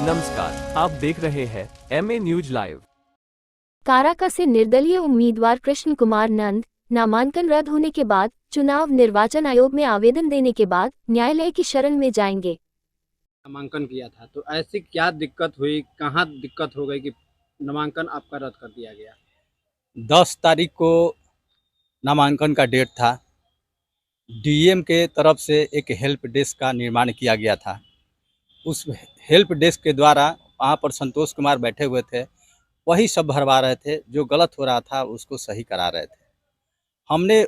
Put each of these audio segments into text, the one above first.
नमस्कार, आप देख रहे हैं एमए न्यूज लाइव। काराका से निर्दलीय उम्मीदवार कृष्ण कुमार नंद नामांकन रद्द होने के बाद चुनाव निर्वाचन आयोग में आवेदन देने के बाद न्यायालय की शरण में जाएंगे। नामांकन किया था तो ऐसी क्या दिक्कत हुई, कहाँ दिक्कत हो गई कि नामांकन आपका रद्द कर दिया गया? 10 तारीख को नामांकन का डेट था। डीएम के तरफ से एक हेल्प डेस्क का निर्माण किया गया था। उस हेल्प डेस्क के द्वारा वहाँ पर संतोष कुमार बैठे हुए थे, वही सब भरवा रहे थे, जो गलत हो रहा था उसको सही करा रहे थे। हमने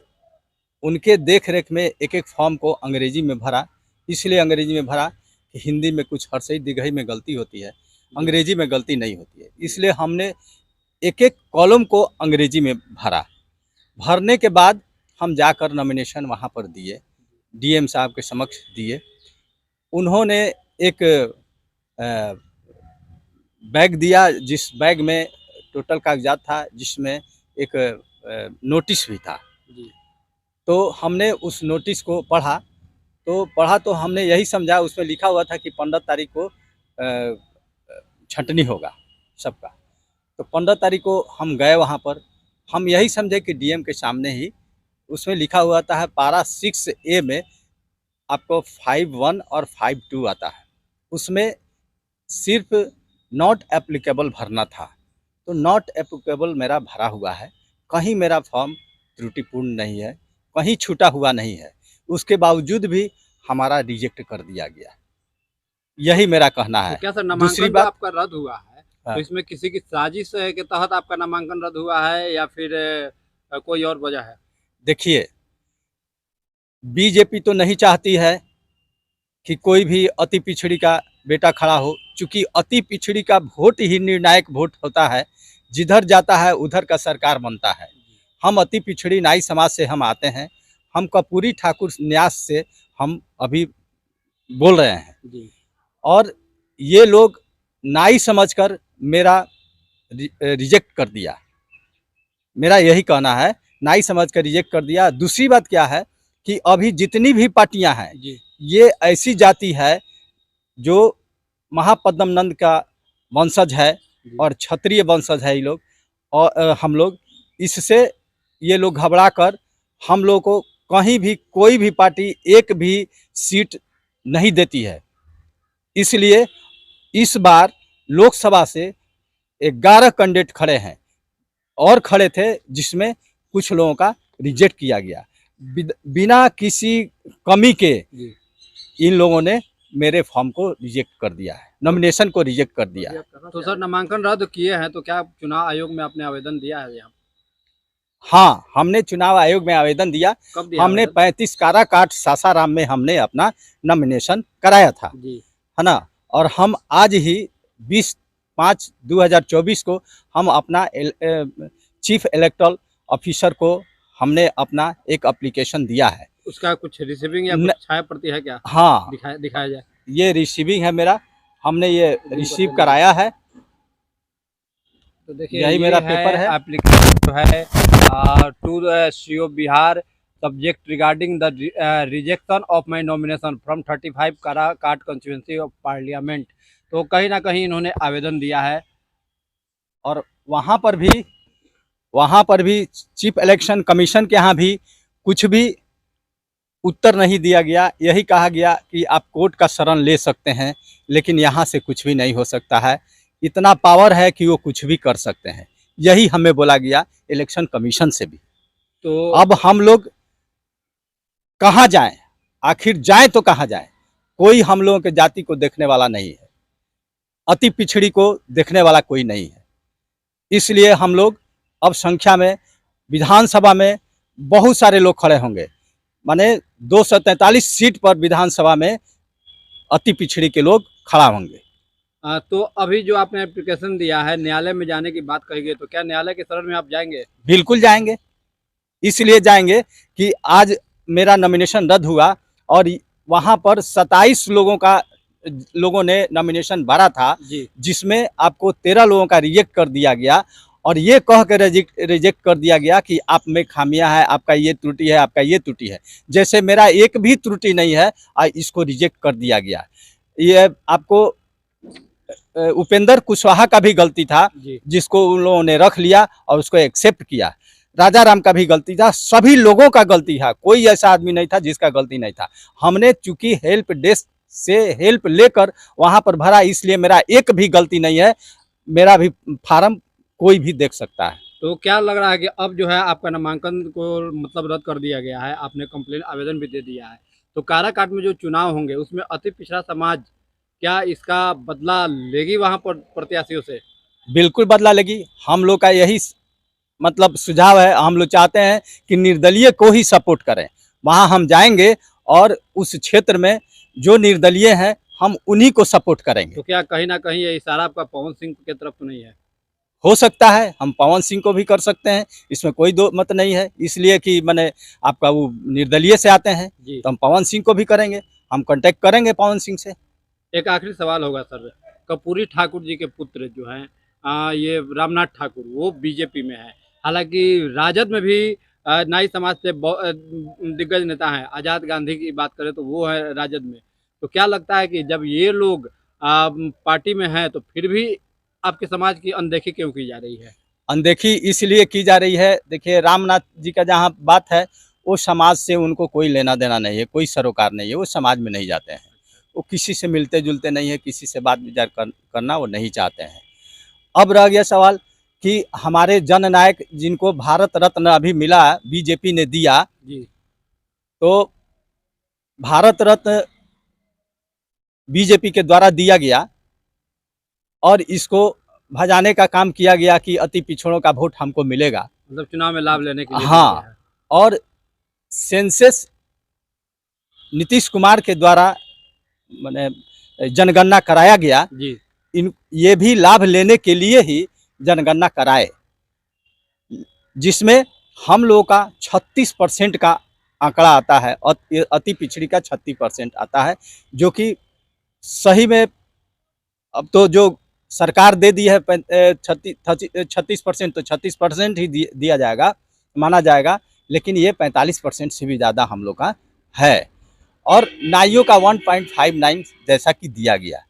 उनके देख रेख में एक एक फॉर्म को अंग्रेजी में भरा, इसलिए अंग्रेजी में भरा कि हिंदी में कुछ हर्षई दिघई में गलती होती है, अंग्रेजी में गलती नहीं होती है, इसलिए हमने एक एक कॉलम को अंग्रेजी में भरा। भरने के बाद हम जाकर नॉमिनेशन वहाँ पर दिए, डीएम साहब के समक्ष दिए। उन्होंने एक बैग दिया, जिस बैग में टोटल कागजात था, जिसमें एक नोटिस भी था। तो हमने उस नोटिस को पढ़ा तो हमने यही समझा, उसमें लिखा हुआ था कि 15 तारीख को छंटनी होगा सबका। तो 15 तारीख को हम गए वहाँ पर, हम यही समझे कि डीएम के सामने ही उसमें लिखा हुआ था पारा 6A में आपको 5(1) और 5(2) आता है, उसमें सिर्फ नॉट एप्लीकेबल भरना था। तो नॉट एप्लीकेबल मेरा भरा हुआ है, कहीं मेरा फॉर्म त्रुटिपूर्ण नहीं है, कहीं छूटा हुआ नहीं है, उसके बावजूद भी हमारा रिजेक्ट कर दिया गया। यही मेरा कहना है। तो क्या सर, दूसरी नामांकन बात आपका रद्द हुआ है हाँ। तो इसमें किसी की साजिश के तहत आपका नामांकन रद्द हुआ है या फिर कोई और वजह है? देखिए, बीजेपी तो नहीं चाहती है कि कोई भी अति पिछड़ी का बेटा खड़ा हो, चूँकि अति पिछड़ी का वोट ही निर्णायक वोट होता है, जिधर जाता है उधर का सरकार बनता है। हम अति पिछड़ी नाई समाज से हम आते हैं, हम कपूरी ठाकुर न्यास से हम अभी बोल रहे हैं, और ये लोग नाई समझकर मेरा रिजेक्ट कर दिया। मेरा यही कहना है, नाई समझकर रिजेक्ट कर दिया। दूसरी बात क्या है कि अभी जितनी भी पार्टियां हैं, ये ऐसी जाति है जो महापद्म नंद का वंशज है और क्षत्रिय वंशज है ये लोग, और हम लोग इससे ये लोग घबरा कर हम लोग को कहीं भी कोई भी पार्टी एक भी सीट नहीं देती है। इसलिए इस बार लोकसभा से 11 कैंडिडेट खड़े हैं और खड़े थे, जिसमें कुछ लोगों का रिजेक्ट किया गया। बिना किसी कमी के इन लोगों ने मेरे फॉर्म को रिजेक्ट कर दिया है, नॉमिनेशन को रिजेक्ट कर दिया है। तो सर, नामांकन रद्द किए हैं तो क्या चुनाव आयोग में आपने आवेदन दिया है यहाँ? हाँ, हमने चुनाव आयोग में आवेदन दिया। कब दिया? हमने 35 काराकाट सासाराम में हमने अपना नॉमिनेशन कराया था, है ना। और हम आज ही 20/5/2024 को हम अपना चीफ इलेक्टोरल ऑफिसर को हमने अपना एक एप्लीकेशन दिया है। उसका कुछ रिसीविंग या कुछ छाया प्रति है क्या? हाँ, दिखाया जाए। ये रिसीविंग है मेरा, हमने ये रिसीव कराया है। तो देखिए, यही मेरा पेपर है। एप्लीकेशन जो है to the CO Bihar subject regarding the rejection of my nomination from 35 Karakat constituency of parliament. तो कहीं ना कहीं इन्होंने आवेदन दिया है, और वहाँ पर भी चीफ इलेक्शन कमीशन के यहाँ भी कुछ भी उत्तर नहीं दिया गया। यही कहा गया कि आप कोर्ट का शरण ले सकते हैं, लेकिन यहाँ से कुछ भी नहीं हो सकता है। इतना पावर है कि वो कुछ भी कर सकते हैं, यही हमें बोला गया इलेक्शन कमीशन से भी। तो अब हम लोग कहाँ जाएं, आखिर जाएं तो कहाँ जाएं? कोई हम लोगों के जाति को देखने वाला नहीं है, अति पिछड़ी को देखने वाला कोई नहीं है। इसलिए हम लोग अब संख्या में विधानसभा में बहुत सारे लोग खड़े होंगे, माने 243 सीट पर विधानसभा में अति पिछड़ी के लोग खड़ा होंगे। तो अभी जो आपने एप्लीकेशन दिया है, न्यायालय में जाने की बात कही गई, तो क्या न्यायालय के शरण में आप जाएंगे? बिल्कुल जाएंगे, इसलिए जाएंगे कि आज मेरा नॉमिनेशन रद्द हुआ और वहां पर 27 लोगों ने नॉमिनेशन भरा था, जिसमें आपको 13 लोगों का रिजेक्ट कर दिया गया, और ये कह के रिजेक्ट कर दिया गया कि आप में खामियां है, आपका ये त्रुटि है, आपका ये त्रुटि है। जैसे मेरा एक भी त्रुटि नहीं है, इसको रिजेक्ट कर दिया गया। ये आपको उपेंद्र कुशवाहा का भी गलती था, जी जिसको उन लोगों ने रख लिया और उसको एक्सेप्ट किया। राजा राम का भी गलती था, सभी लोगों का गलती था, कोई ऐसा आदमी नहीं था जिसका गलती नहीं था। हमने चूंकि हेल्प डेस्क से हेल्प लेकर वहां पर भरा, इसलिए मेरा एक भी गलती नहीं है। मेरा भी फार्म कोई भी देख सकता है। तो क्या लग रहा है कि अब जो है आपका नामांकन को मतलब रद्द कर दिया गया है, आपने कंप्लेन आवेदन भी दे दिया है, तो काराकाट में जो चुनाव होंगे उसमें अति पिछड़ा समाज क्या इसका बदला लेगी वहां पर प्रत्याशियों से? बिल्कुल बदला लेगी। हम लोग का यही मतलब सुझाव है। हम लोग चाहते हैं कि निर्दलीय को ही सपोर्ट करें। वहां हम जाएंगे और उस क्षेत्र में जो निर्दलीय हैं हम उन्हीं को सपोर्ट करेंगे। तो क्या कहीं ना कहीं ये इशारा आपका पवन सिंह की तरफ तो नहीं है? हो सकता है हम पवन सिंह को भी कर सकते हैं, इसमें कोई दो मत नहीं है। इसलिए कि मैंने आपका वो निर्दलीय से आते हैं जी तो हम पवन सिंह को भी करेंगे, हम कांटेक्ट करेंगे पवन सिंह से। एक आखिरी सवाल होगा सर, कर्पूरी ठाकुर जी के पुत्र जो हैं ये रामनाथ ठाकुर, वो बीजेपी में है। हालांकि राजद में भी नाई समाज से दिग्गज नेता हैं। आज़ाद गांधी की बात करें तो वो है राजद में। तो क्या लगता है कि जब ये लोग पार्टी में हैं तो फिर भी आपके समाज की अनदेखी क्यों की जा रही है? अनदेखी इसलिए की जा रही है, देखिए रामनाथ जी का जहाँ बात है, वो समाज से उनको कोई लेना देना नहीं है, कोई सरोकार नहीं है, वो समाज में नहीं जाते हैं। वो किसी से मिलते जुलते नहीं है, किसी से बात विचार करना वो नहीं चाहते हैं। अब रह गया सवाल कि हमारे जननायक जिनको भारत रत्न अभी मिला, बीजेपी ने दिया, जी तो भारत रत्न बीजेपी के द्वारा दिया गया और इसको भजाने का काम किया गया कि अति पिछड़ों का वोट हमको मिलेगा। मतलब चुनाव में लाभ लेने के लिए दिया हाँ, गया है। और सेंसस नीतीश कुमार के द्वारा माने जनगणना कराया गया, जी ये भी लाभ लेने के लिए ही जनगणना कराए, जिसमें हम लोगों का 36% का आंकड़ा आता है और अति पिछड़ी का 36% आता है, जो कि सही में अब तो जो सरकार दे दी है 36%, तो 36% ही दिया जाएगा, माना जाएगा। लेकिन ये 45% से भी ज़्यादा हम लोग का है और नाइयों का 1.59 जैसा कि दिया गया।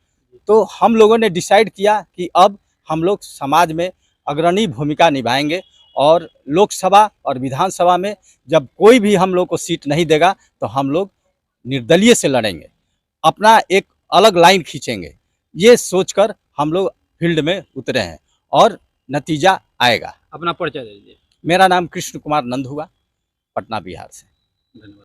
तो हम लोगों ने डिसाइड किया कि अब हम लोग समाज में अग्रणी भूमिका निभाएंगे और लोकसभा और विधानसभा में जब कोई भी हम लोग को सीट नहीं देगा तो हम लोग निर्दलीय से लड़ेंगे, अपना एक अलग लाइन खींचेंगे। ये सोचकर हम लोग फील्ड में उतरे हैं और नतीजा आएगा। अपना परिचय दे दीजिए। मेरा नाम कृष्ण कुमार नंद हुआ, पटना बिहार से। धन्यवाद।